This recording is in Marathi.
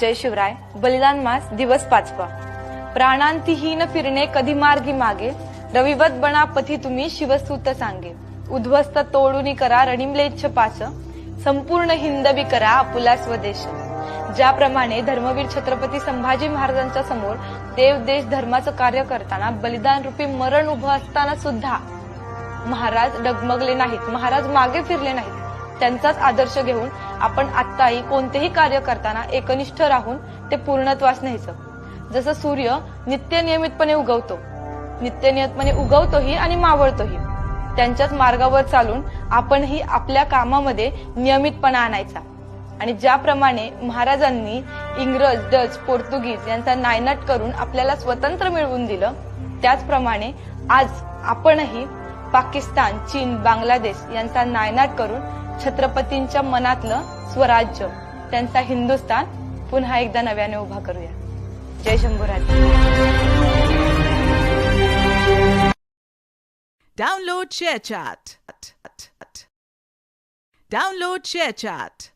जय शिवराय. बलिदान मास दिवस 5वा. प्राणांतिहीन फिरणे कधी मार्गी मागे, रविवत बना पथी तुम्ही शिवसूत सांगे. उद्ध्वस्त तोडूनी करा रणिमलेच्छ पास, संपूर्ण हिंदवी करा आपुला स्वदेश. ज्याप्रमाणे धर्मवीर छत्रपती संभाजी महाराजांच्या समोर देव देश धर्माचं कार्य करताना बलिदान रूपी मरण उभं असताना सुद्धा महाराज डगमगले नाहीत, महाराज मागे फिरले नाहीत. त्यांचाच आदर्श घेऊन आपण आत्ताही कोणतेही कार्य करताना एकनिष्ठ राहून ते पूर्णत्वास न्यायचं. जसं सूर्य नित्यनियमितपणे उगवतोही आणि मावळतोही, त्यांच्याच मार्गावर चालून आपणही आपल्या कामामध्ये नियमितपणा आणायचा. आणि ज्याप्रमाणे महाराजांनी इंग्रज, डच, पोर्तुगीज यांचा नायनाट करून आपल्याला स्वतंत्र मिळवून दिलं, त्याचप्रमाणे आज आपणही पाकिस्तान, चीन, बांगलादेश यांचा नायनाट करून छत्रपतींच्या मनातलं स्वराज्य, त्यांचा हिंदुस्थान पुन्हा एकदा नव्याने उभा करूया. जय शंभूराज. Download ShareChat.